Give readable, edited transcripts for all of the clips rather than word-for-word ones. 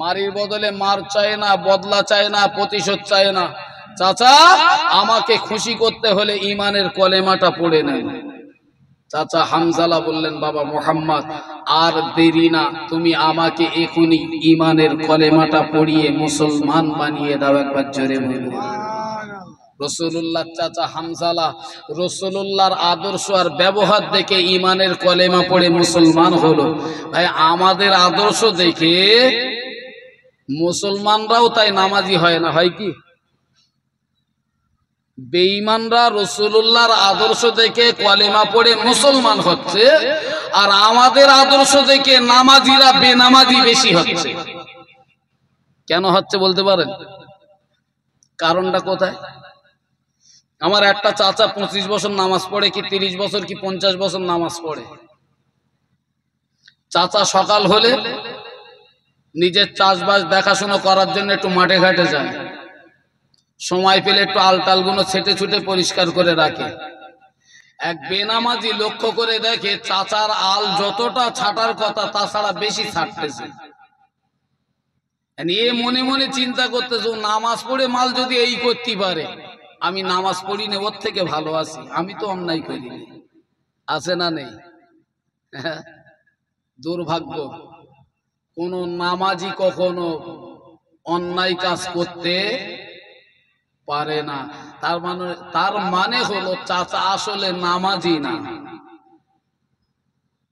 মারির বদলে মার চায় না, বদলা চায় না, প্রতিশোধ চায় না। চাচা আমাকে খুশি করতে হলে ঈমানের কলেমাটা পড়ে নেন। চাচা হামজালা বললেন, বাবা মুহাম্মদ আর দেরি না, তুমি আমাকে এখনই ঈমানের কলেমাটা পড়িয়ে মুসলমান বানিয়ে দাও। একবার জোরে বলুন। রাসূলুল্লাহ চাচা হামজালা রাসূলুল্লাহর আদর্শ আর ব্যবহার দেখে ঈমানের কলেমা পড়ে মুসলমান হলো। ভাই আমাদের আদর্শ দেখে মুসলমানরাও তাই নামাজি হয় না, হয় কি? বেঈমানরা রাসূলুল্লাহর আদর্শ দেখে কলেমা পড়ে মুসলমান হচ্ছে, আর আমাদের আদর্শ দেখে নামাজিরা বেনামাজি বেশি হচ্ছে। কেন হচ্ছে বলতে পারেন? কারণটা কোথায়? আমার একটা চাচা 25 বছর নামাজ পড়ে, কি 30 বছর, কি 50 বছর নামাজ পড়ে। চাচা সকাল হলে নিজের চাষবাস দেখাশোনা করার জন্য একটু মাঠে ঘাটে যায়, সময় পেলে একটু আলটালগুলো ছেটে ছুটে পরিষ্কার করে রাখে। এক বেনামাজি লক্ষ্য করে দেখে চাচার আল যতটা ছাটার কথা তাছাড়া বেশি ছাড়তেছে। এ মনে মনে চিন্তা করতেছে, নামাজ পড়ে মাল যদি এই করতে পারে, আমি নামাজ পড়ি না, ওর থেকে ভালো আছি, আমি তো অন্যায় করিনি। আছে না নেই? দুর্ভাগ্য, কোন নামাজি কখনো অন্যায় কাজ করতে পারে না। তার মানে হলো চাচা আসলে নামাজি না।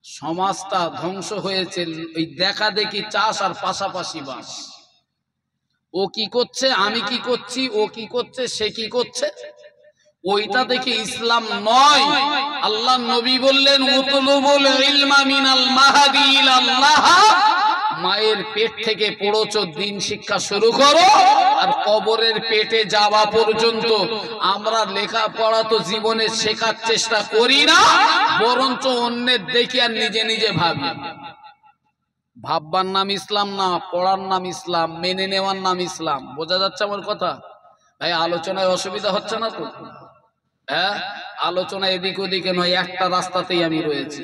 সমাজটা ধ্বংস হয়েছে এই দেখা দেখি চাষ আর পাশাপাশি বাস। ও কি করছে, আমি কি করছি, ও কি করছে, সে কি করছে, ওইটা দেখে ইসলাম নয়। আল্লাহ নবী বললেন, উতলুবুল ইলমা মিনাল মাহাদি ইলাল্লাহ, মায়ের পেট থেকে পড়ছো দিন শিক্ষা শুরু করো, আর কবরের পেটে যাওয়া পর্যন্ত আমরা লেখাপড়া তো জীবনে শেখার চেষ্টা করি না, বরঞ্চ অন্যের দেখি আর নিজে নিজে ভাবি। ভাববার নাম ইসলাম না, পড়ার নাম ইসলাম, মেনে নেওয়ার নাম ইসলাম। বোঝা যাচ্ছে আমার কথা? ভাই আলোচনায় অসুবিধা হচ্ছে না তো? হ্যাঁ, আলোচনা এদিক ওদিকে নয়, একটা রাস্তাতেই আমি রয়েছি।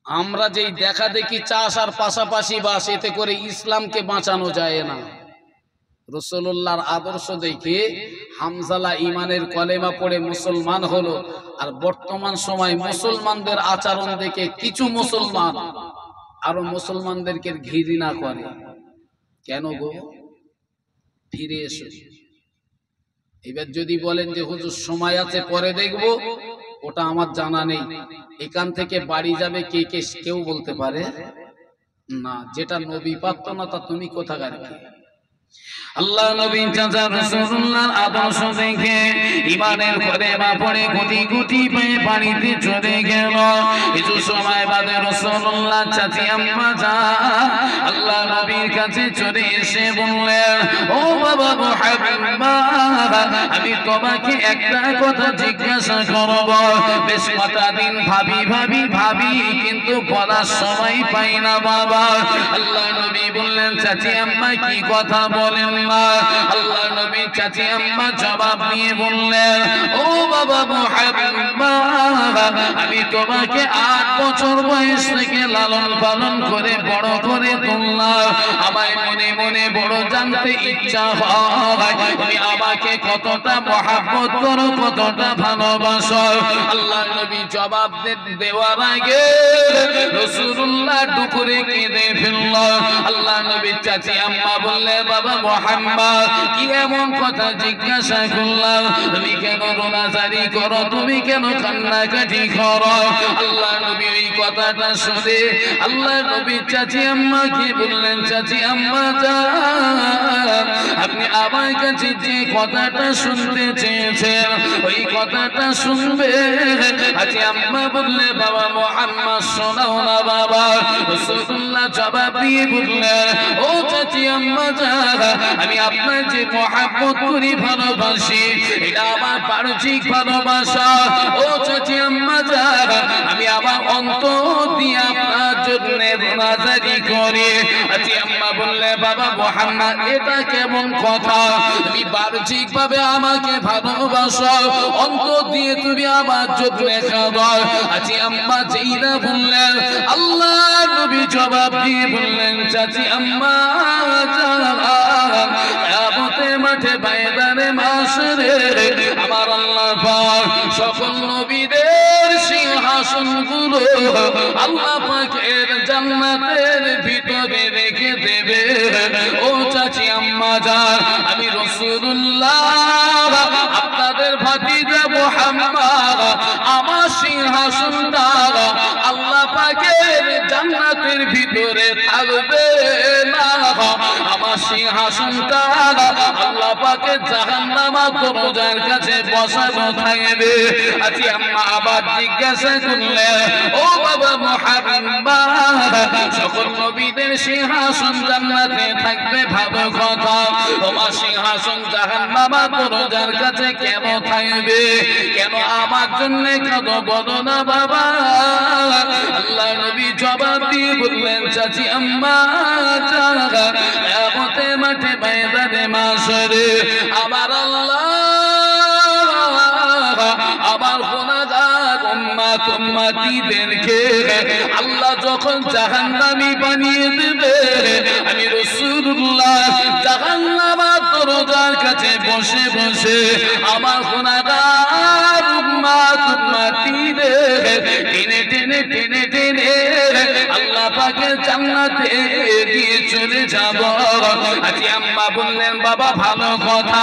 আমরা যেই দেখা দেখি চাষ আর পাশাপাশি বাস, এতে করে ইসলামকে বাঁচানো যায় না। রাসূলুল্লাহর আদর্শ দেখে হামজালা ঈমানের কলেমা পড়ে মুসলমান হলো, আর বর্তমান সময় মুসলমানদের আচরণ দেখে কিছু মুসলমান আরো মুসলমানদেরকে ঘৃণা করে। কেন গো? ফিরে এসো। এবার যদি বলেন যে হুজুর সময় আছে পরে দেখবো, ওটা আমার জানা নেই। এখান থেকে বাড়ি যাবে কে কে কেউ বলতে পারে না। যেটা নবী পারত না তা তুমি কোথাকার কি? আল্লাহ নবী চাচা রাসূলুল্লাহর আদর্শ দেখে ঈমানের কলেমা পড়ে কোটি কোটি পায়ে পানিতে চলে গেল। কিছু সময় বাদে রাসূলুল্লাহ চাচি আম্মা জান আল্লাহ নবীর কাছে চলে এসে বললেন, ও বাবা মুহাম্মদ, আমি তোমাকে একটা কথা জিজ্ঞাসা করব। বেশ কটা দিন ভাবি ভাবি ভাবি, কিন্তু বলার সময় পাই না বাবা। আল্লাহ নবী বললেন, চাচি আম্মা কি কথা বলেন না? আল্লাহ নবী চাচি আম্মা জবাব দিয়ে বললেন, ও বাবা মুহাম্মদ, আমি তোমাকে 8 বছর বয়স থেকে লালন পালন করে বড় করে তুললাম। আমায় মনে মনে বড় জানতে ইচ্ছা হয় তুমি আমাকে কতটা মহব্বত করো, কতটা ভালোবাসো। আল্লাহ নবী জবাব দেওয়ার আগে রাসূলুল্লাহ দুপুরে কেঁদে ফেলল। আল্লাহ নবী চাচি আম্মা বললে, বাবা মুহাম্মদ, কি এমন কথা জিজ্ঞাসা করলাম? তুমি কেন রোনাজারি করো, তুমি কেন কান্নাকাটি করো? আল্লাহ নবী ওই কথাটা শুনে আল্লাহ নবী চাচি আম্মাকে বললেন, চাচি আম্মা জান, আপনি আমার কাছে যে কথাটা শুনতে চেয়েছেন ওই কথাটা শুনবে। চাচি আম্মা বললে, বাবা মুহাম্মদ শোনাও না বাবা। রাসূলুল্লাহ জবাব দিয়ে বললেন, ও চাচি আম্মা জান, আমি আপনার যে মহব্বত করি, ভালোবাসি, এটা আমার বাহ্যিক ভালোবাসা। ও চাচি আম্মা জান, আমি আমার অন্তর দিয়ে আপনার জন্য জন্য মুনাজারি করে। আজি আম্মা বললে বাবা মুহাম্মদ এটা কেমন কথা, তুমি বাহ্যিক ভাবে আমাকে ভালোবাসো, অন্তর দিয়ে তুমি আমার জন্য কাঁদো। আজি আম্মা যেইরা বললেন আল্লাহ নবী জবাব দিয়ে বললেন চাচি আম্মা কিয়ামতের মাঠে ময়দানে মাশরে আমার আল্লাহ পাক সকল নবীদের সিংহাসনগুলো আল্লাহ পাকের জান্নাতের ভিতরে রেখে দেবে। ও চাচি আম্মা জান, আমি রাসূলুল্লাহ আপনাদের ভাতিজা মুহাম্মদ, আমার সিংহাসনটা আল্লাহ পাকের জান্নাতের ভিতরে থাকবে না, আমার সিংহাসনটা আল্লাহ পাকের জাহান্নামের দরজার কাছে বসানো থাকবে। আজি আম্মা আবার জিজ্ঞাসা করলে ও বাবা মুহাম্মদ, সকল নবীদের সিংহাসন জান্নাতে থাকবে ভালো কথা, তোমার সিংহাসন জাহান্নামের দরজার কাছে কেন থাকবে? কেন আমার জন্য কত বলো না বাবা? আল্লাহ নবী জবাব দিয়ে বললেন চাচি আম্মা কিয়ামতের মাঠে ময়দানে মাশরে আমার আল্লাহ আমার গুনাহগার উম্মত উম্মতিদেরকে আল্লাহ যখন জাহান্নামী বানিয়ে দেবে, আমি রাসূলুল্লাহ জাহান্নামের দরজার কাছে বসে বসে আমার গুনাহগার উম্মত উম্মতিদের টেনে টেনে টেনে টেনে আল্লাহ পাকের জান্নাতে দিয়ে চলে যাব। আজি আম্মা বললেন বাবা ভালো কথা,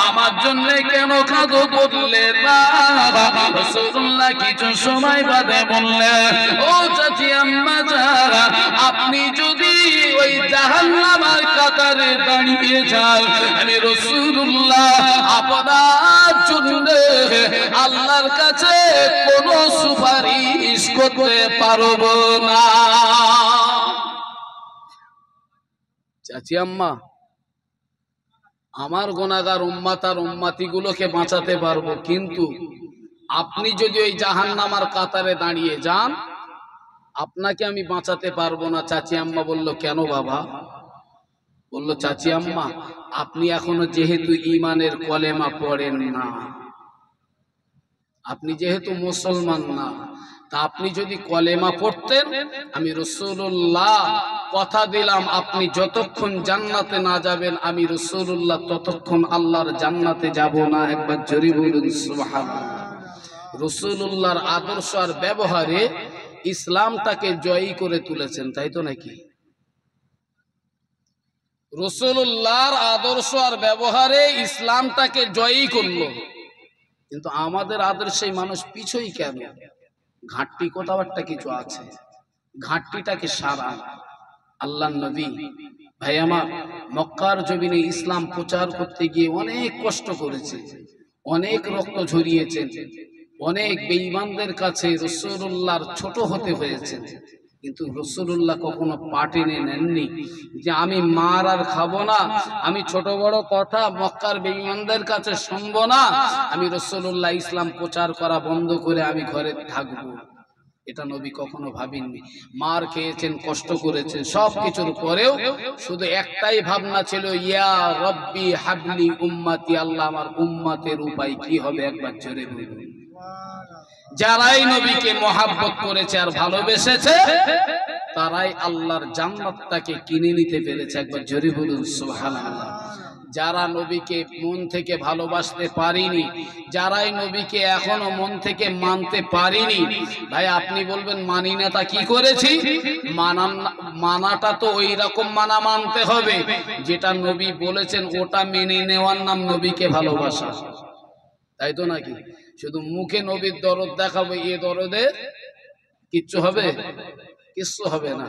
আমার জন্য কেন কাঁদো বললে না? রাসূলুল্লাহ কিছু সময় বাদে বললেন ও চাচি আম্মা যারা, আপনি যদি ওই জাহান্নামের কাতারে দাঁড়িয়ে যান, আমি রাসূলুল্লাহ আপনার জন্য আল্লাহর কাছে কোনো সুপারিশ করতে পারবো না। চাচি আম্মা, আমার গুনাহগার উম্মত আর উম্মতিগুলোকে বাঁচাতে পারবো, কিন্তু আপনি যদি ওই জাহান্নামের কাতারে দাঁড়িয়ে যান, আপনাকে আমি বাঁচাতে পারবো না। চাচি আম্মা বলল কেন বাবা? বলল চাচি আম্মা আপনি এখনো যেহেতু ঈমানের কলেমা পড়েন না, আপনি যেহেতু মুসলমান না, তা আপনি যদি কলেমা পড়তেন, আমি রাসূলুল্লাহ কথা দিলাম আপনি যতক্ষণ জান্নাতে না যাবেন আমি রাসূলুল্লাহ ততক্ষণ আল্লাহর জান্নাতে যাব না। একবার জোরে বলুন সুবহানাল্লাহ। রাসূলুল্লাহর আদর্শ আর ব্যবহারে ইসলামটাকে জয়ী করে তুলেছেন, তাই তো নাকি? রাসূলুল্লাহর আদর্শ আর ব্যবহারে ইসলামটাকে জয়ী করলো, কিন্তু আমাদের আদর্শে মানুষ পিছই কেন? ঘাটতি কোথাও একটা কিছু আছে, ঘাটতিটাকে সারা। আল্লাহর নবী ভাই আমার মক্কার জমিনে ইসলাম প্রচার করতে গিয়ে অনেক কষ্ট করেছে, অনেক রক্ত ঝরিয়েছেন, অনেক বেঈমানদের কাছে রাসূলুল্লাহর ছোট হতে হয়েছে, কিন্তু রাসূলুল্লাহ কখনো পা টেনে নেননি যে আমি মার আর খাবো না, আমি ছোট বড় কথা মক্কার বেঈমানদের কাছে শুনবো না, আমি রাসূলুল্লাহ ইসলাম প্রচার করা বন্ধ করে আমি ঘরে থাকবো। এটা নবী কখনো ভাবেননি। মার খেয়েছেন, কষ্ট করেছেন, সব কিছুর পরেও শুধু একটাই ভাবনা ছিল, ইয়া রব্বি হাবলি উম্মতি, আল্লাহ আমার উম্মতের উপায় কি হবে? একবার জোরে বলুন। যারাই নবীকে মহাব্বত করেছে আর ভালোবেসেছে, তারাই আল্লাহর জান্নাতটাকে কিনে নিতে পেরেছে। একবার জোরে বলুন সুবহানাল্লাহ। যারা নবীকে মন থেকে ভালোবাসতে পারিনি, যারাই নবীকে এখনো মন থেকে মানতে পারিনি, ভাই আপনি বলবেন মানি না, তা কি করেছি? মানাটা তো ওই রকম মানতে হবে যেটা নবী বলেছেন, ওটা মেনে নেওয়ার নাম নবীকে ভালোবাসা, তাই তো নাকি? শুধু মুখে নবীর দরদ দেখাবো, এ দরদে কিচ্ছু হবে? কিচ্ছু হবে না।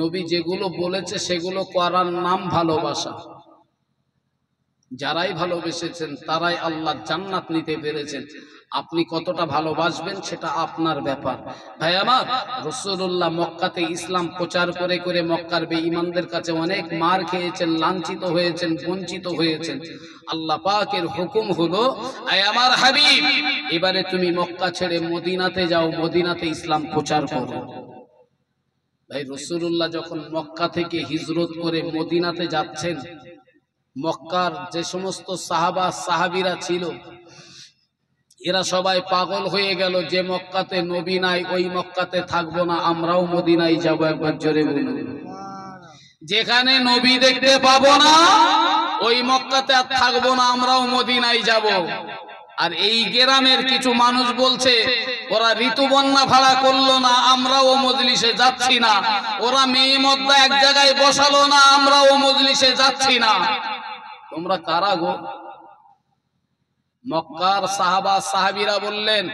নবী যেগুলো বলেছে সেগুলো করার নাম ভালোবাসা। যারাই ভালোবেসেছেন তারাই আল্লাহ জান্নাত নিতে পেরেছেন। আপনি কতটা ভালোবাসবেন সেটা আপনার ব্যাপার। ভাই আমার, রাসূলুল্লাহ মক্কাতে ইসলাম প্রচার করে করে মক্কার বেঈমানদের কাছে অনেক মার খেয়েছেন, লাঞ্ছিত হয়েছেন, বঞ্চিত হয়েছেন। আল্লাহ পাকের হুকুম হলো, আয় আমার হাবিব, এবারে তুমি মক্কা ছেড়ে মদিনাতে যাও, মদিনাতে ইসলাম প্রচার করো। ভাই রাসূলুল্লাহ যখন মক্কা থেকে হিজরত করে মদিনাতে যাচ্ছেন, মক্কার যে সমস্ত সাহাবা সাহাবীরা ছিল এরা সবাই পাগল হয়ে গেল যে মক্কাতে নবী নাই ওই মক্কাতে থাকবো না, আমরাও মদিনায় যাব। একবার জোরে বলুন। যেখানে নবী দেখতে পাবো না ওই মক্কাতে আর থাকবো না, আমরাও মদিনায় যাব। আর এই গ্রামের কিছু মানুষ বলছে ওরা ঋতুবন্যা ভাড়া করলো না, আমরাও মজলিসে যাচ্ছি না। ওরা মেয়ে মদ্দা এক জায়গায় বসালো না, আমরাও মজলিসে যাচ্ছি না। তোমরা কারা গো? মক্কার সাহাবা সাহাবীরা বললেন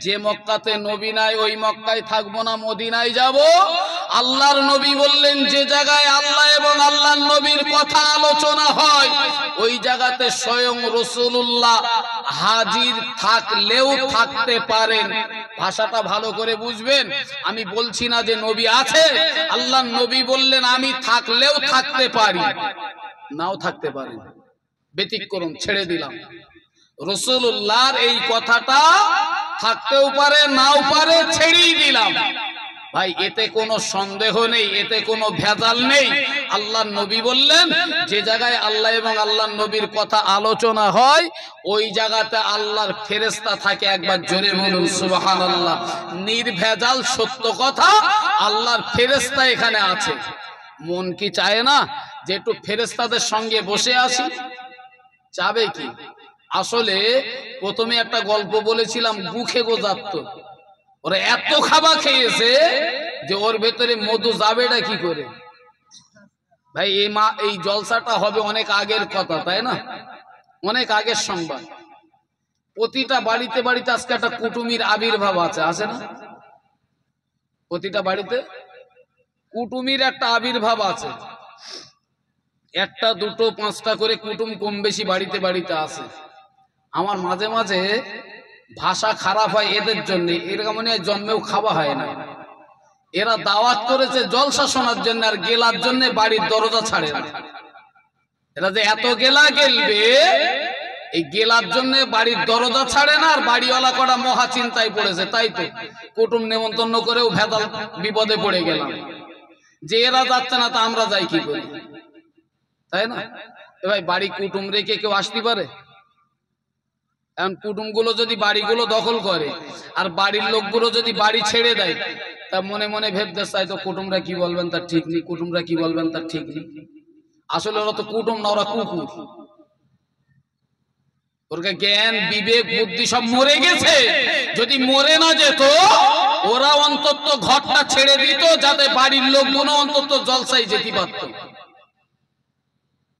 যে মক্কাতে নবী নাই ওই মক্কায় থাকবো না, মদিনায় যাব। আল্লাহর নবী বললেন যে জায়গায় আল্লাহ এবং আল্লাহর নবীর কথা আলোচনা হয় ওই জায়গাতে স্বয়ং রাসূলুল্লাহ হাজির থাকলেও থাকতে পারেন। ভাষাটা ভালো করে বুঝবেন। আমি বলছি না যে নবী আছে, আল্লাহর নবী বললেন আমি থাকলেও থাকতে পারি, নাও থাকতে পারি, ব্যতিক্রম ছেড়ে দিলাম। রাসূলুল্লাহর এই কথাটা থাকতেও পারে নাও পারে, ছেড়েই দিলাম। ভাই এতে কোনো সন্দেহ নেই, এতে কোনো ভেজাল নেই। আল্লাহর নবী বললেন যে জায়গায় আল্লাহ এবং আল্লাহর নবীর কথা আলোচনা হয় ওই জায়গাতে আল্লাহর ফেরেশতা থাকে। একবার জোরে বলুন সুবহানাল্লাহ। নির্ভেজাল সত্য কথা, আল্লাহর ফেরেশতা এখানে আছে। মন কি চায় না যে একটু ফেরেশতাদের সঙ্গে বসে আসি? চাবে কি? আসলে প্রথমে একটা গল্প বলেছিলাম, বুখে গোজাত। ওরা এত খাবার খেয়েছে যে ওর ভেতরে মধু যাবেটা কি করে? ভাই এই জলসাটা হবে অনেক আগের কথা, তাই না? অনেক আগের সংবাদ। প্রতিটা বাড়িতে বাড়িতে আজকে একটা কুটুমির আবির্ভাব আছে না? প্রতিটা বাড়িতে কুটুমির একটা আবির্ভাব আছে। একটা দুটো পাঁচটা করে কুটুম কম বেশি বাড়িতে বাড়িতে আছে। আমার মাঝে মাঝে ভাষা খারাপ হয় এদের জন্য, এরকম মনে হয় জন্মেও খাওয়া হয় না। এরা দাওয়াত করেছে জলসা শোনার জন্য আর গেলার জন্য বাড়ির দরজা ছাড়ে না। এরা যে এত গেলা গেলবে এই গেলার জন্য বাড়ির দরজা ছাড়ে না। আর বাড়িওয়ালা কটা মহা চিন্তায় পড়েছে, তাই তো কুটুম নেমন্তন্ন করেও ভেদাল বিপদে পড়ে গেলাম যে এরা যাচ্ছে না তা আমরা যাই কি করি, তাই না? ভাই বাড়ি কুটুম রেখে কেউ আসতে পারে? এখন কুটুমগুলো যদি বাড়িগুলো দখল করে আর বাড়ির লোকগুলো যদি বাড়ি ছেড়ে দেয় তা মনে মনে ভেবতে চাই তো কুটুমরা কি বলবেন তার ঠিক নেই, কুটুমরা কি বলবেন তার ঠিক নেই। আসলে ওরা তো কুটুম না, ওরা কুকুর। ওরকে জ্ঞান বিবেক বুদ্ধি সব মরে গেছে। যদি মরে না যেত ওরা অন্তত ঘরটা ছেড়ে দিত যাতে বাড়ির লোকগুলো অন্তত জলসায় যেতে পারত।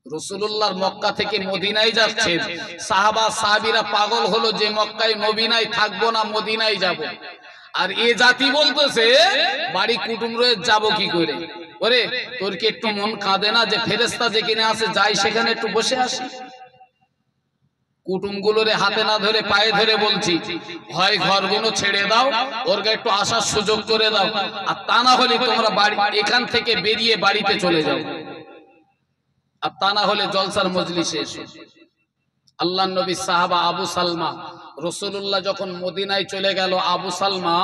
রাসূলুল্লাহর মক্কা থেকে মদিনায় যাচ্ছেন, সাহাবা সাহাবীরা পাগল হলো যে মক্কায় নবী নাই, থাকবো না, মদিনায় যাব। আর এ জাতি বলতেছে বাড়ি কুটুম রয়ে যাব কি করে? ওরে তোর কি একটু মন কাঁদে না যে ফেরেশতা যেখানে আছে যাই সেখানে একটু বসে আসি? কুটুমগুলোরে হাতে না ধরে পায়ে ধরে বলছি, হয় ঘরগুলো ছেড়ে দাও, ওরকে একটু আসার সুযোগ করে দাও, আর তা না হলে তোমরা বাড়ি এখান থেকে বেরিয়ে বাড়িতে চলে যাও, আর তা না হলে জলসার মজলিসে এসো। আল্লাহর নবী সাহাবা আবু সালমা, রাসূলুল্লাহ যখন মদিনায় চলে গেল, আবু সালমা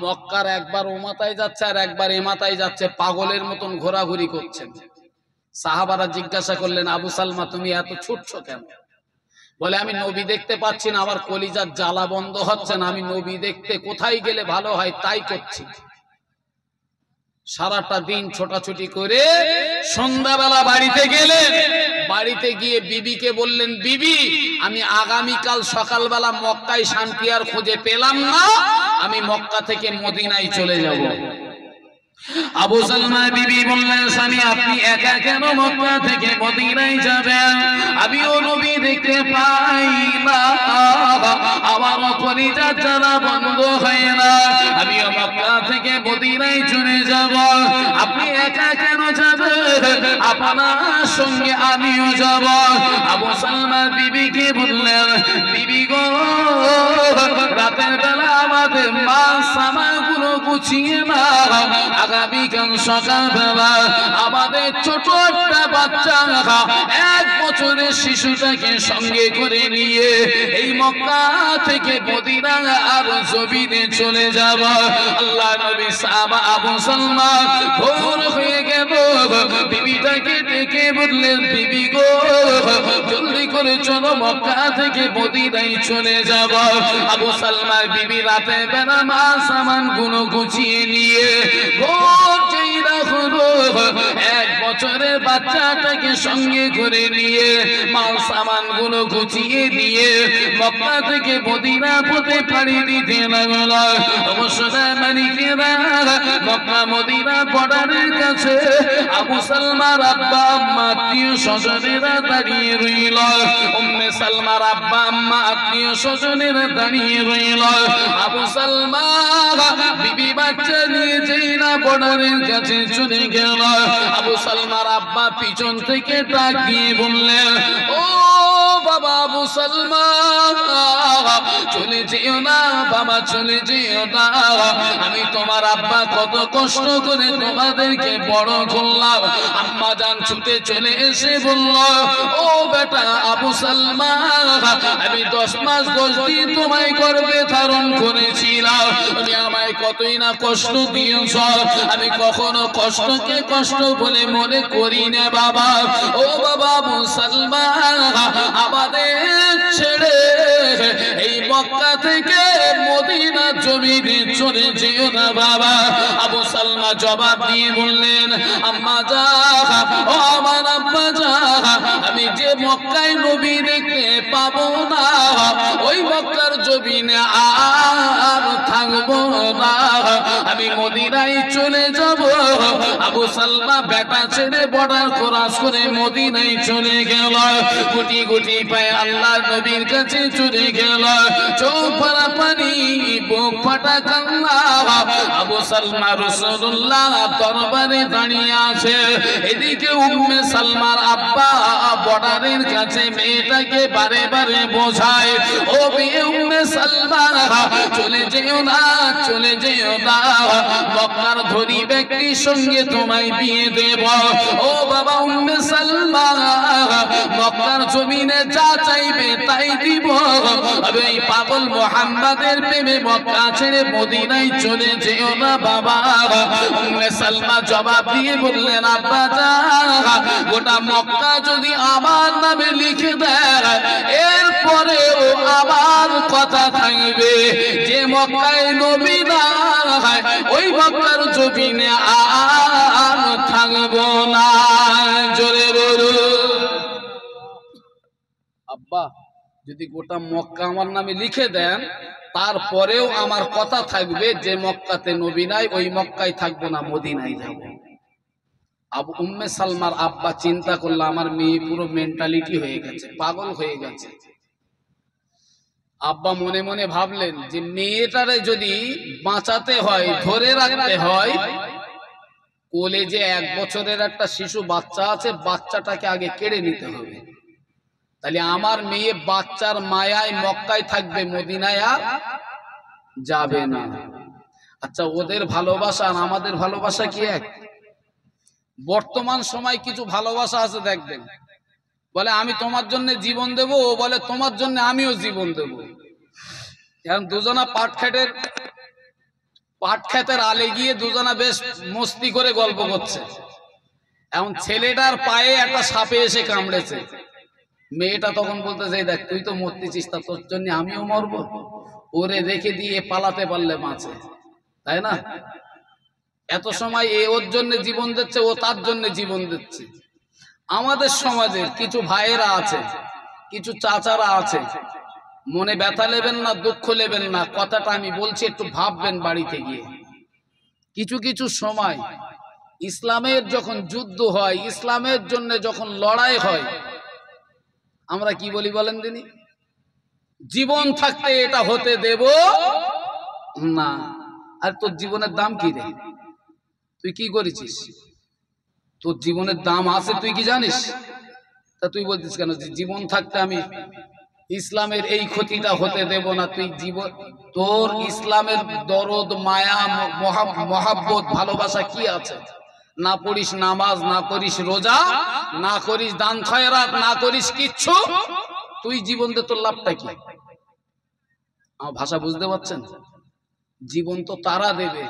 মক্কার একবার ও মাথায় যাচ্ছে আর একবার এ মাথায় যাচ্ছে, পাগলের মতন ঘোরাঘুরি করছেন। সাহাবারা জিজ্ঞাসা করলেন, আবু সালমা তুমি এত ছুটছো কেন? বলে আমি নবী দেখতে পাচ্ছি না, আমার কলিজার জ্বালা বন্ধ হচ্ছে না, আমি নবী দেখতে কোথায় গেলে ভালো হয় তাই করছি। সারাটা দিন ছোটাছুটি করে সন্ধ্যাবেলা বাড়িতে গেলেন। বাড়িতে গিয়ে বিবিকে বললেন, বিবি আমি আগামীকাল সকালবেলা মক্কায় শান্তি আর খুঁজে পেলাম না, আমি মক্কা থেকে মদিনায় চলে যাব। আবু সালমা বিবি বললেন, স্বামী আপনি একা কেন মক্কা থেকে মদিনায় যাবেন? আমিও নবী দেখতে পাই না, আমারও কলিজার জ্বালা বন্ধ হয় না, আমিও মক্কা থেকে মদিনায় চলে যাব। আপনি একা কেন যাবেন? আপনার সঙ্গে আমিও যাব। আবু সালমা বিবিকে বললেন, বিবি গো রাতের বেলা আমাদের মা সামাগুলো গুলো গুছিয়ে নাও, আগামীকাল সকালবেলা আমাদের ছোট একটা বাচ্চা 1 বছরের শিশুটাকে সঙ্গে করে নিয়ে এই মক্কা থেকে মদিনা আর জমিনে চলে যাব। আল্লাহ নবী সাহাবা আবু সালমা ভোর হয়ে গেল, বিবিটাকে ডেকে বললেন, বিবি গো জলদি করে চলো, মক্কা থেকে মদিনায় চলে যাব। আবু সালমার বিবি রাতে বেলা মাল সামান গুলো গুছিয়ে নিয়ে ভোর যেই না হলো 1 বছরের বাচ্চাটাকে সঙ্গে করে নিয়ে মাল সামান গুলো গুছিয়ে নিয়ে মক্কা থেকে মদিনা পথে পাড়ি দিতে লাগলো। অবশ্যই মালিকেরা মক্কা মদিনা বর্ডারের কাছে আবু সালমার আব্বা আম্মা আত্মীয় স্বজনেরা দাঁড়িয়ে রইল। উম্মে সালমার আব্বা আম্মা আত্মীয় স্বজনেরা দাঁড়িয়ে রইল। আবু সালমা বিবি বাচ্চা নিয়ে যেই না বর্ডারের কাছে চলে গেল, আবু সালমার আব্বা পিছন থেকে ডাক দিয়ে বললেন, ও বাবা আবু সালমা, চলে যেও না বাবা, চলে যেও না। আমি তোমার আব্বা কত কষ্ট করে তোমাদেরকে বড় করলাম। আম্মা জান ছুটে চলে এসে বলল, ও বেটা আবু সালমা, আমি 10 মাস 10 দিন তোমায় গর্ভে ধারণ করেছিলাম, তুমি আমায় কতই না কষ্ট দিয়েছ। আমি কখনো কষ্টকে কষ্ট বলে মনে করি না বাবা। ও বাবা আবু সালমা, আমাদের ছেড়ে এই মক্কা থেকে মদিনা জমিনে চলে যেও না বাবা। আবু সালমা জবাব দিয়ে বললেন, আম্মা যা, ও আমার আব্বা যা, আমি যে মক্কায় নবী দেখতে পাবো না, ওই মক্কার জমিনে আর থাকবো না, আমি মদিনায় চলে যাব। আবু সালমা বেটা ছেড়ে বর্ডার ক্রস করে মদিনায় চলে গেল। গুটি গুটি পায়ে আল্লাহ নবীর কাছে চলে গেল। চোখ ভরা পানি, বুক ফাটা কান্না। আবু সালমা রাসূলুল্লাহ দরবারে দাঁড়িয়ে আছে। এদিকে উম্মে সালমার আব্বা বর্ডারের কাছে মেয়েটাকে বারে বারে বোঝায়, ও বিয়ে উম্মে সালমা, চলে যেও না, চলে যেও না, মক্কার ধনী ব্যক্তির সঙ্গে তোমায় বিয়ে দেব। ও বাবা উম্মে সালমা, মক্কার জমিনে যা চাইবে তাই দিব। আমি এই পাগল মুহাম্মাদের প্রেমে মক্কা ছেড়ে মদিনায় চলে যেও না বাবা। উম্মে সালমা জবাব দিয়ে বললেন, আব্বা যা, গোটা মক্কা যদি আমার নামে লিখে দেয়, এরপরেও আমার কথা থাকবে, যে মক্কায় নবী না, ওই মক্কার জমিনে আর থাকবো না। জোরে বলুন। আব্বা যদি গোটা মক্কা আমার নামে লিখে দেন, তারপরেও আমার কথা থাকবে, যে মক্কাতে নবী নাই ওই মক্কায় থাকবো না, মদিনায় যাব। আবু উম্মে সালমার আব্বা চিন্তা করলো, আমার মেয়ে পুরো মেন্টালিটি হয়ে গেছে, পাগল হয়ে গেছে। আব্বা মনে মনে ভাবলেন যে মেয়েটারে যদি বাঁচাতে হয়, ধরে রাখতে হয়, কোলে যে 1 বছরের একটা শিশু বাচ্চা আছে, বাচ্চাটাকে আগে কেড়ে নিতে হবে। তাহলে আমার মেয়ে বাচ্চার মায়ায় মক্কায় থাকবে, মদিনায় আর যাবে না। আচ্ছা, ওদের ভালোবাসা আর আমাদের ভালোবাসা কি এক? বর্তমান সময় কিছু ভালোবাসা আছে দেখবেন, বলে আমি তোমার জন্য জীবন দেব, ও বলে তোমার জন্য আমিও জীবন দেব। এখন দুজনা পাট খেতের আলে গিয়ে দুজনা বেশ মস্তি করে গল্প করছে। এখন ছেলেটার পায়ে একটা সাপে এসে কামড়েছে। মেয়েটা তখন বলতেছে, দেখ তুই তো মরতেছিস, তা তোর জন্য আমিও মরবো, ওরে রেখে দিয়ে পালাতে পারলে বাঁচে, তাই না? এত সময় এ ওর জন্য জীবন দিচ্ছে, ও তার জন্য জীবন দিচ্ছে। আমাদের সমাজের কিছু ভাইয়েরা আছে, কিছু চাচারা আছে, মনে ব্যথা নেবেন না, দুঃখ নেবেন না, কথাটা আমি বলছি একটু ভাববেন বাড়িতে গিয়ে। কিছু কিছু সময় ইসলামের যখন যুদ্ধ হয়, ইসলামের জন্য যখন লড়াই হয়, আমরা কি বলি বলেন দিনি? জীবন থাকতে এটা হতে দেব না। আর তোর জীবনের দাম কি রে? তুই কি করেছিস? তোর জীবনের দাম আছে তুই কি জানিস? তা তুই বলছিস কেন জীবন থাকতে আমি ইসলামের এই ক্ষতিটা হতে দেব না। তুই জীবন তোর ইসলামের দরদ মায়া মহাব্বত ভালোবাসা কি আছে? না পড়িস নামাজ, না করিস রোজা, না করিস দান খয়রাত, না করিস কিচ্ছু, তুই জীবন দিয়ে তোর লাভটা কি? আমার ভাষা বুঝতে পারছেন? জীবন তো তারা দেবে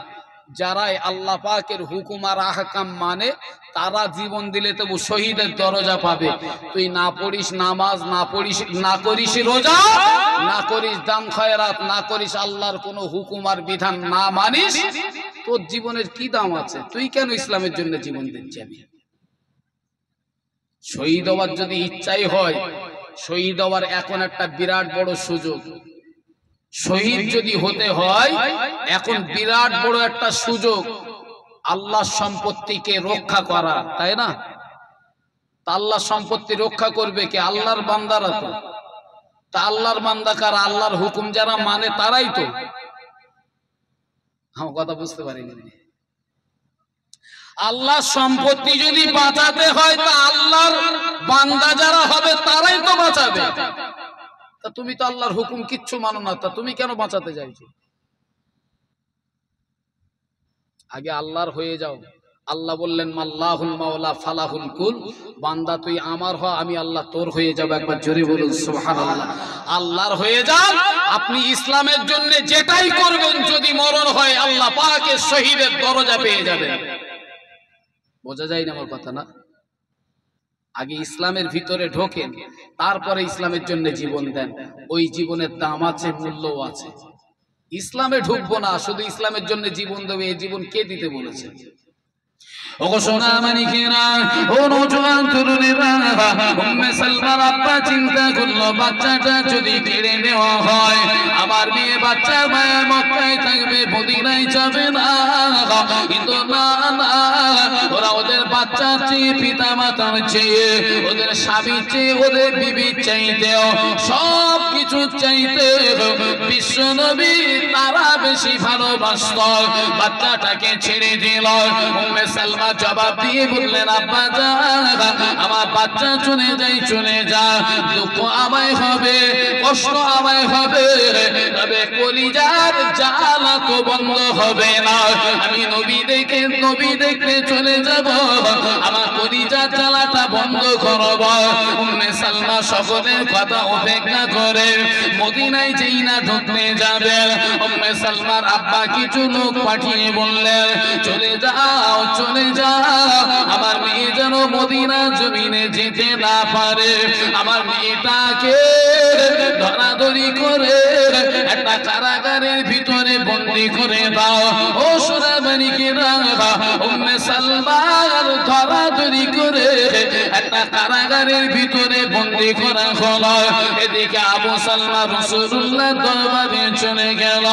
যারাই আল্লাহ পাকের হুকুম আর আহকাম মানে, তারা জীবন দিলে তবু শহীদের দরজা পাবে। তুই না পড়িস নামাজ, না পড়িস, না করিস রোজা, না করিস দান খয়রাত, না করিস আল্লাহর কোনো হুকুম আর বিধান না মানিস, তোর জীবনের কি দাম আছে? তুই কেন ইসলামের জন্য জীবন দিচ্ছিস? শহীদ হওয়ার যদি ইচ্ছাই হয়, শহীদ হওয়ার এখন একটা বিরাট বড় সুযোগ। শহীদ যদি হতে হয় এখন বিরাট বড় একটা সুযোগ, আল্লাহর সম্পত্তিকে রক্ষা করা, তাই না? তা আল্লাহর সম্পত্তি রক্ষা করবে কে? আল্লাহর বান্দারা তো। তা আল্লাহর বান্দা কারা? আল্লাহর হুকুম যারা মানে তারাই তো। আমার কথা বুঝতে পারিনি। আল্লাহর সম্পত্তি যদি বাঁচাতে হয় তা আল্লাহর বান্দা যারা হবে তারাই তো বাঁচাবে। তা তুমি তো আল্লাহর হুকুম কিচ্ছু মানো না, তা তুমি কেন বাঁচাতে চাইছো? আগে আল্লাহর হয়ে যাও। আল্লাহ বললেন মাল্লাহুল মাওলা ফালাহুল কুল, বান্দা তুই আমার হ, আমি আল্লাহ তোর হয়ে যাব। একবার জোরে বলুন সুবহানাল্লাহ। আল্লাহর হয়ে যান, আপনি ইসলামের জন্য যেটাই করবেন যদি মরণ হয় আল্লাহ পাকের শহীদের দরজা পেয়ে যাবেন। বোঝা যায় না আমার কথা? না, আগে ইসলামের ভিতরে ঢোকেন, তারপরে ইসলামের জন্য জীবন দেন। ওই জীবনের দাম আছে, মূল্যও আছে। ইসলামে ঢুকবো না, শুধু ইসলামের জন্য জীবন দেবে, এই জীবন কে দিতে বলেছে? ওগো সোনা মানিকেরা, ও নওজোয়ান তরুণেরা, উম্মে সালমার আব্বা চিন্তা করলো বাচ্চাটা যদি কেড়ে নেওয়া হয়, আমার মেয়ে বাচ্চা মায়া মক্কায় থাকবে, মদিনায় যাবে না। কিন্তু না না, ওরা ওদের বাচ্চার চেয়ে, পিতা মাতার চেয়ে, ওদের স্বামীর চেয়ে, ওদের বিবির চাইতেও, সব কিছু চাইতে বিশ্ব নবী তারা বেশি ভালোবাসত। বাচ্চাটাকে ছেড়ে দিল। উম্মে সালমা জবাব দিয়ে বললেন, আব্বা জান, আমার বাচ্চা চলে যাই, চলে যা, দুঃখ আমায় হবে, কষ্ট আমায় হবে, তবে কলিজার জ্বালা তো বন্ধ হবে না। আমি নবী দেখতে চলে যাব, আমার কলিজার জ্বালাটা বন্ধ করব। উম্মে সালমা সকলের কথা উপেক্ষা করে মদিনায় যেই না ঢুকতে যাবে, উম্মে সালমার আব্বা কিছু লোক পাঠিয়ে বললেন, চলে যাও, চলে যাও, আমার মেয়ে যেন মদিনা জমিনে যেতে না পারে। আমার মেয়েটাকে ধরাধরি করে একটা কারাগারের ভিতরে বন্দী করে দাও। ও সোনা মানিকেরা, উম্মে সালমার ধরাধরি করে একটা কারাগারের ভিতরে বন্দী করা হলো। এদিকে আবু সালমা রাসূলুল্লাহ দরবারে চলে গেল।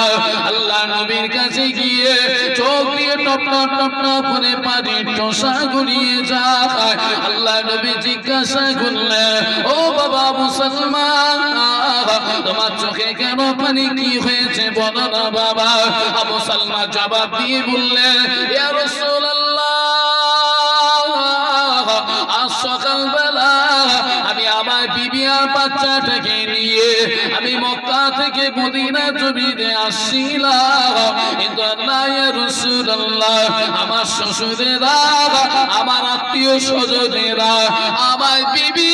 আল্লাহ নবীর কাছে গিয়ে চোখ দিয়ে টপ টপ টপ টপ করে পানি টোসা গড়িয়ে যায়। আল্লাহ নবী জিজ্ঞাসা করলেন, ও বাবা আবু সালমা, তোমার চোখে কেন পানি, কি হয়েছে বলো না বাবা? আবু সালমা জবাব দিয়ে বললেন, ইয়া রাসূলুল্লাহ, আজ সকালবেলা আমি আমার বিবি আর বাচ্চাটাকে নিয়ে আমি মক্কা থেকে মদিনা জমিনে আসছিলাম, কিন্তু আল্লাহ ইয়া রাসূলুল্লাহ, আমার শ্বশুরেরা, আমার আত্মীয় স্বজনেরা আমার বিবি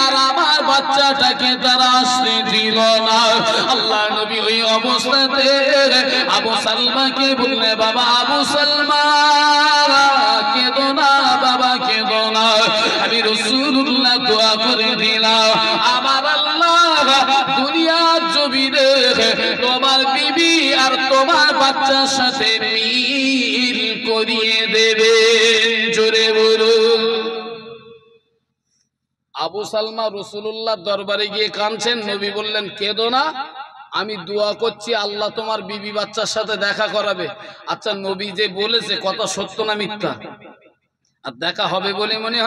আর আমার বাচ্চাটাকে তারা আসতে দিল না। আল্লাহ নবী ওই অবস্থাতে আবু সালমাকে বললেন, বাবা আবু সালমা, কেঁদো না বাবা, কেঁদো না। আমি রাসূলুল্লাহ দোয়া করে দিলাম, আমার আল্লাহ দুনিয়ার জমিনে তোমার বিবি আর তোমার বাচ্চার সাথে মিল করিয়ে দেবে। জোরে বলুন। আবু সালমা রাসূলুল্লাহ দরবারে গিয়ে কাঁদছেন। নবী বললেন, কেঁদো না, আমি দোয়া করছি আল্লাহ তোমার বিবি বাচ্চার সাথে দেখা করাবে। আচ্ছা, নবী যে বলেছে কথা সত্য না মিথ্যা? আর দেখা হবে বলে মনে হয়?